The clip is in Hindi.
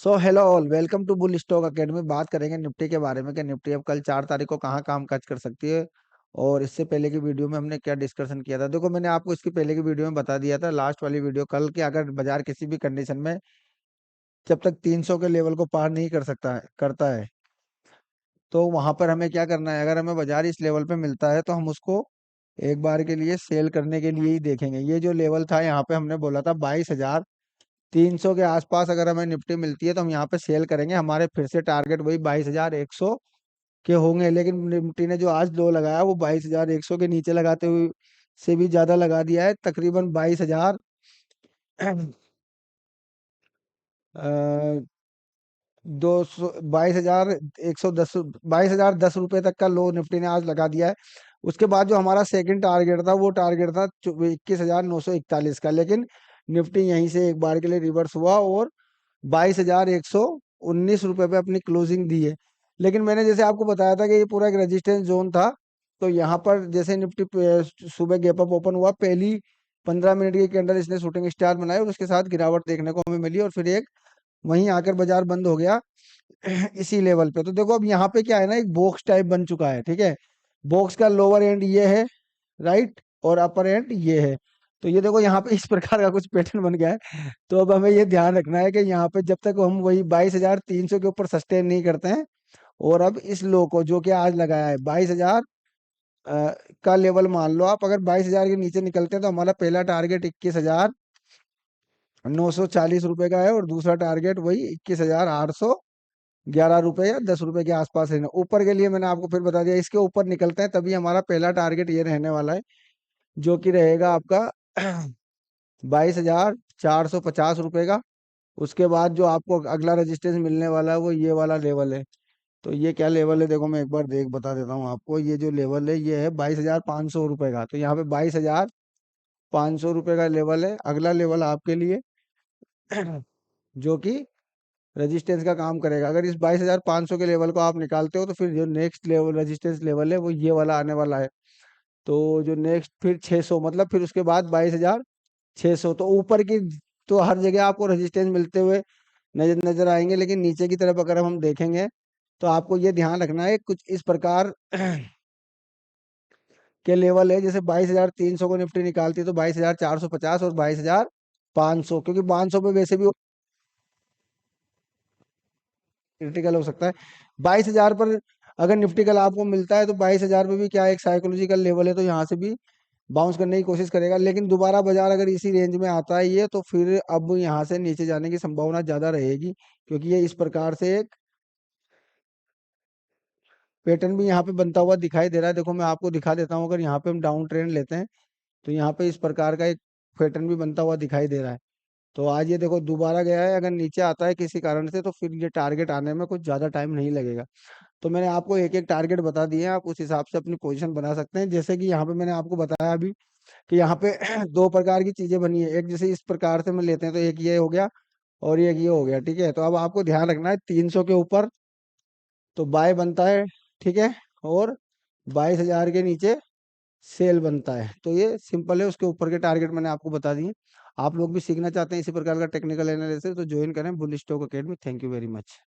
So hello all, welcome to bull stock academy. बात करेंगे निफ्टी के बारे में कि निफ्टी अब कल 4 तारीख को कहाँ काम काज कर सकती है। और इससे पहले की वीडियो में हमने क्या डिस्कशन किया था, देखो मैंने आपको इसकी पहले की वीडियो में बता दिया था, लास्ट वाली वीडियो कल, कि अगर बाजार किसी भी कंडीशन में जब तक 300 के लेवल को पार नहीं कर सकता है करता है, तो वहां पर हमें क्या करना है। अगर हमें बाजार इस लेवल पे मिलता है तो हम उसको एक बार के लिए सेल करने के लिए ही देखेंगे। ये जो लेवल था यहाँ पे हमने बोला था 22,300 के आसपास अगर हमें निफ्टी मिलती है तो हम यहाँ पे सेल करेंगे। हमारे फिर से टारगेट वही 22,100 के होंगे, लेकिन निफ्टी ने जो आज लो लगाया वो 22,100 के नीचे लगाते हुए से भी ज्यादा लगा दिया है, तकरीबन 22,000 200 22,110 22,010 रुपए तक का लो निफ्टी ने आज लगा दिया है। उसके बाद जो हमारा सेकंड टारगेट था वो टारगेट था 21,941 का, लेकिन निफ्टी यहीं से एक बार के लिए रिवर्स हुआ और 22,119 रुपए पे अपनी क्लोजिंग दी है। लेकिन मैंने जैसे आपको बताया था कि ये पूरा एक रेजिस्टेंस जोन था, तो यहाँ पर जैसे निफ्टी सुबह गैप अप ओपन हुआ, पहली 15 मिनट के अंदर इसने शूटिंग स्टार बनाई और उसके साथ गिरावट देखने को हमें मिली और फिर एक वहीं आकर बाजार बंद हो गया इसी लेवल पे। तो देखो अब यहाँ पे क्या है ना, एक बॉक्स टाइप बन चुका है, ठीक है। बॉक्स का लोअर एंड ये है, राइट, और अपर एंड ये है। तो ये देखो यहाँ पे इस प्रकार का कुछ पैटर्न बन गया है। तो अब हमें ये ध्यान रखना है कि यहाँ पे जब तक हम वही 22,300 के ऊपर सस्टेन नहीं करते हैं, और अब इस लो को जो कि आज लगाया है 22,000 का लेवल मान लो आप, अगर 22,000 के नीचे निकलते हैं तो हमारा पहला टारगेट 21,940 रुपए का है और दूसरा टारगेट वही 21,811 रुपए या 10 रुपए के आसपास रहना। ऊपर के लिए मैंने आपको फिर बता दिया, इसके ऊपर निकलते हैं तभी हमारा पहला टारगेट ये रहने वाला है, जो कि रहेगा आपका 22,450 रुपए का। उसके बाद जो आपको अगला रेजिस्टेंस मिलने वाला है वो ये वाला लेवल है। तो ये क्या लेवल है, देखो मैं एक बार देख बता देता हूँ आपको। ये जो लेवल है ये है 22,500 रुपए का, तो यहाँ पे 22,500 रुपए का लेवल है अगला लेवल आपके लिए, जो कि रेजिस्टेंस का काम करेगा। अगर इस 22,500 के लेवल को आप निकालते हो तो फिर जो नेक्स्ट लेवल रेजिस्टेंस लेवल है वो ये वाला आने वाला है। तो जो नेक्स्ट फिर 600, मतलब फिर उसके बाद 22,600, तो ऊपर की तो हर जगह आपको रेजिस्टेंस मिलते हुए नजर नजर आएंगे, लेकिन नीचे की तरफ अगर हम देखेंगे तो आपको ये ध्यान रखना है कुछ इस प्रकार के लेवल है। जैसे 22,300 को निफ्टी निकालती है तो 22,450 और 22,500, क्योंकि 500 पे वैसे भी क्रिटिकल हो सकता है। 22,000 पर अगर निफ्टी कल आपको मिलता है तो 22,000 पे भी क्या एक साइकोलॉजिकल लेवल है, तो यहाँ से भी बाउंस करने की कोशिश करेगा। लेकिन दोबारा बाजार अगर इसी रेंज में आता है ये, तो फिर अब यहाँ से नीचे जाने की संभावना ज्यादा रहेगी, क्योंकि ये इस प्रकार से एक पैटर्न भी यहाँ पे बनता हुआ दिखाई दे रहा है। देखो मैं आपको दिखा देता हूँ, अगर यहाँ पे हम डाउन ट्रेंड लेते हैं तो यहाँ पे इस प्रकार का एक पैटर्न भी बनता हुआ दिखाई दे रहा है। तो आज ये देखो दोबारा गया है, अगर नीचे आता है किसी कारण से तो फिर ये टारगेट आने में कुछ ज्यादा टाइम नहीं लगेगा। तो मैंने आपको एक एक टारगेट बता दिए हैं, आप उस हिसाब से अपनी पोजीशन बना सकते हैं। जैसे कि यहाँ पे मैंने आपको बताया अभी कि यहाँ पे दो प्रकार की चीजें बनी है, एक जैसे इस प्रकार से मैं लेते हैं तो एक ये हो गया और एक ये हो गया, ठीक है। तो अब आपको ध्यान रखना है 300 के ऊपर तो बाय बनता है, ठीक है, और 22,000 के नीचे सेल बनता है। तो ये सिंपल है, उसके ऊपर के टारगेट मैंने आपको बता दिए। आप लोग भी सीखना चाहते हैं इसी प्रकार का टेक्निकल एनालिसिस तो ज्वाइन करें bull stock academy. Thank you very much.